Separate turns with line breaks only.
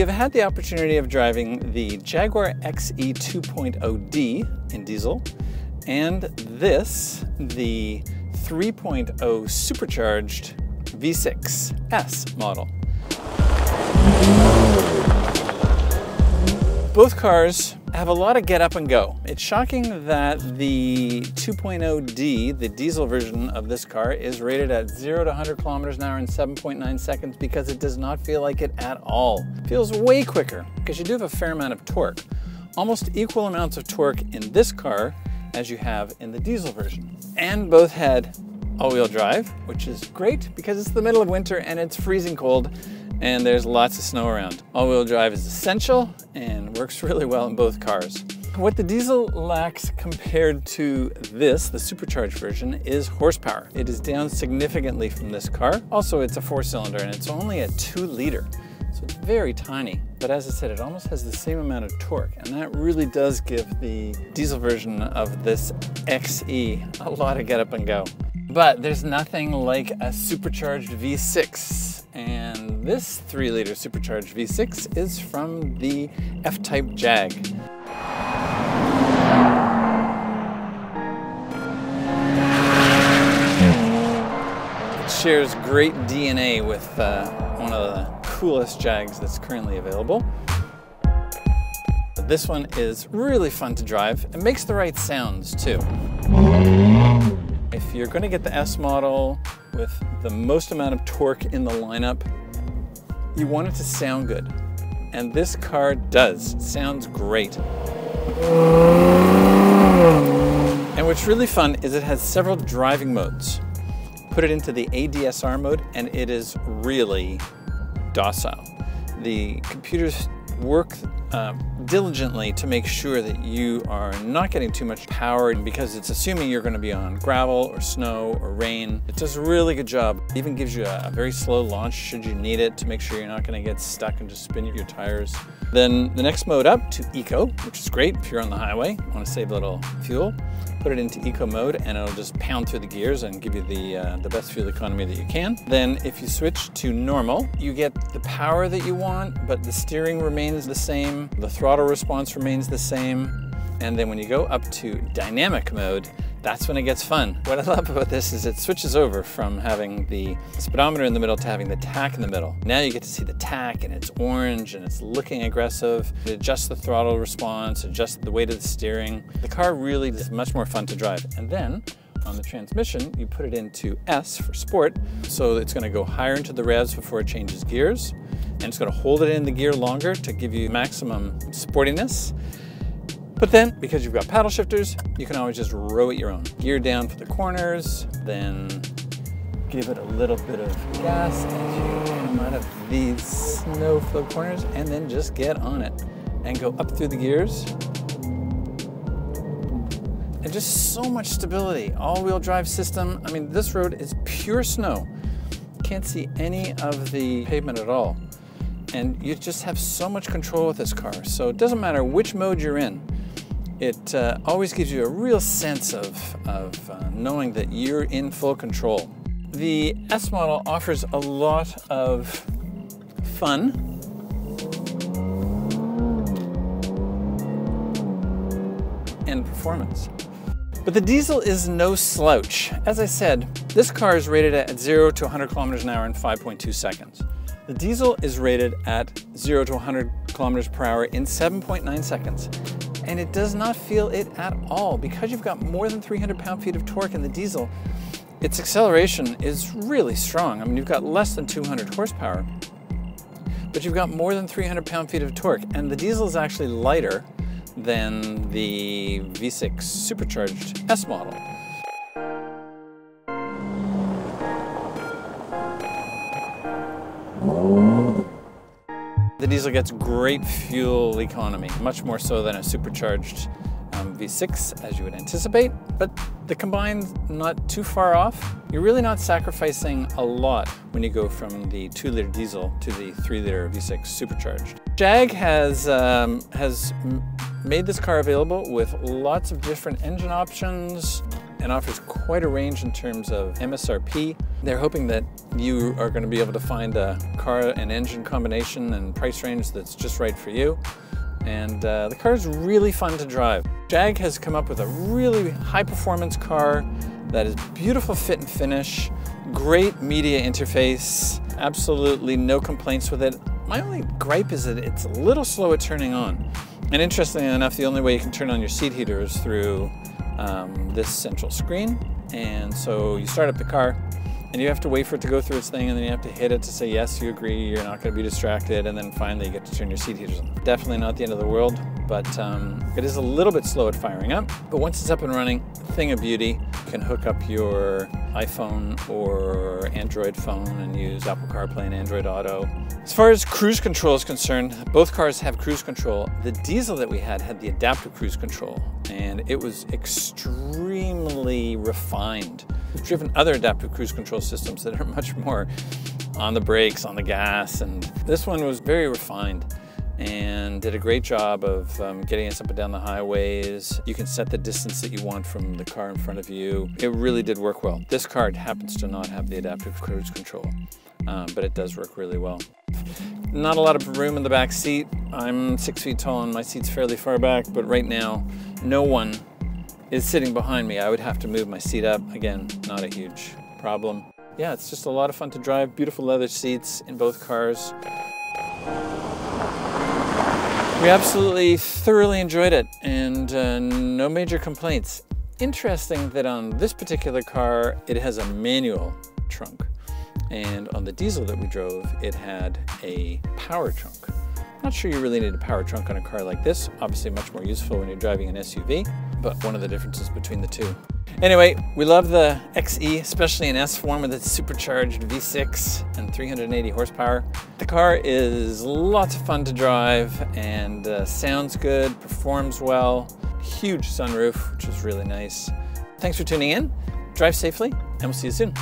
have had the opportunity of driving the Jaguar XE 2.0D in diesel and the 3.0 Supercharged V6S model. Both cars have a lot of get up and go. It's shocking that the 2.0D, the diesel version of this car, is rated at 0 to 100 kilometers an hour in 7.9 seconds because it does not feel like it at all. It feels way quicker because you do have a fair amount of torque. Almost equal amounts of torque in this car as you have in the diesel version. And both had all-wheel drive, which is great because it's the middle of winter and it's freezing cold and there's lots of snow around. All-wheel drive is essential and works really well in both cars. What the diesel lacks compared to this, the supercharged version, is horsepower. It is down significantly from this car. Also, it's a 4-cylinder and it's only a 2-liter, so it's very tiny. But as I said, it almost has the same amount of torque, and that really does give the diesel version of this XE a lot of get up and go. But there's nothing like a supercharged V6, and this 3-liter supercharged V6 is from the F-Type Jag. It shares great DNA with one of the coolest Jags that's currently available. This one is really fun to drive. It makes the right sounds too. If you're going to get the S model with the most amount of torque in the lineup, you want it to sound good. And this car does. It sounds great. And what's really fun is it has several driving modes. Put it into the ADSR mode and it is really docile. The computers work diligently to make sure that you are not getting too much power because it's assuming you're going to be on gravel or snow or rain. It does a really good job. It even gives you a very slow launch should you need it to make sure you're not going to get stuck and just spin your tires. Then the next mode up to Eco, which is great if you're on the highway, want to save a little fuel. Put it into Eco mode and it'll just pound through the gears and give you the best fuel economy that you can. Then if you switch to normal, you get the power that you want, but the steering remains the same. The throttle response remains the same. And then when you go up to dynamic mode, that's when it gets fun. What I love about this is it switches over from having the speedometer in the middle to having the tach in the middle. Now you get to see the tach and it's orange and it's looking aggressive. It adjusts the throttle response, adjusts the weight of the steering. The car really is much more fun to drive. And then on the transmission, you put it into S for sport. So it's gonna go higher into the revs before it changes gears. And it's gonna hold it in the gear longer to give you maximum sportiness. But then, because you've got paddle shifters, you can always just row it your own. Gear down for the corners, then give it a little bit of gas as you come out of these snow-filled corners, and then just get on it and go up through the gears. And just so much stability. All-wheel drive system. I mean, this road is pure snow. Can't see any of the pavement at all. And you just have so much control with this car. So it doesn't matter which mode you're in. It always gives you a real sense of knowing that you're in full control. The S model offers a lot of fun and performance. But the diesel is no slouch. As I said, this car is rated at 0 to 100 kilometers an hour in 5.2 seconds. The diesel is rated at 0 to 100 kilometers per hour in 7.9 seconds. And it does not feel it at all. Because you've got more than 300 pound-feet of torque in the diesel, its acceleration is really strong. I mean, you've got less than 200 horsepower, but you've got more than 300 pound-feet of torque. And the diesel is actually lighter than the V6 Supercharged S model. The diesel gets great fuel economy, much more so than a supercharged V6 as you would anticipate, but the combined not too far off. You're really not sacrificing a lot when you go from the 2-liter diesel to the 3-liter V6 supercharged. Jag has made this car available with lots of different engine options and offers quite a range in terms of MSRP. They're hoping that you are going to be able to find a car and engine combination and price range that's just right for you. And the car is really fun to drive. Jag has come up with a really high performance car that is beautiful fit and finish, great media interface, absolutely no complaints with it. My only gripe is that it's a little slow at turning on. And interestingly enough, the only way you can turn on your seat heater is through this central screen. And so you start up the car and you have to wait for it to go through its thing, and then you have to hit it to say, yes, you agree, you're not going to be distracted, and then finally you get to turn your seat heaters on. Definitely not the end of the world, but it is a little bit slow at firing up. But once it's up and running, thing of beauty. You can hook up your iPhone or Android phone and use Apple CarPlay and Android Auto. As far as cruise control is concerned, both cars have cruise control. The diesel that we had the adaptive cruise control, and it was extremely refined. We've driven other adaptive cruise control systems that are much more on the brakes, on the gas, and this one was very refined and did a great job of getting us up and down the highways. You can set the distance that you want from the car in front of you. It really did work well. This car happens to not have the adaptive cruise control, but it does work really well. Not a lot of room in the back seat. I'm 6 feet tall and my seat's fairly far back, but right now no one is sitting behind me. I would have to move my seat up. Again, not a huge problem. Yeah, it's just a lot of fun to drive. Beautiful leather seats in both cars. We absolutely thoroughly enjoyed it, and no major complaints. Interesting that on this particular car, it has a manual trunk. And on the diesel that we drove, it had a power trunk. Not sure you really need a power trunk on a car like this. Obviously much more useful when you're driving an SUV, but one of the differences between the two. Anyway, we love the XE, especially in S form with its supercharged V6 and 380 horsepower. The car is lots of fun to drive and sounds good, performs well. Huge sunroof, which is really nice. Thanks for tuning in. Drive safely, and we'll see you soon.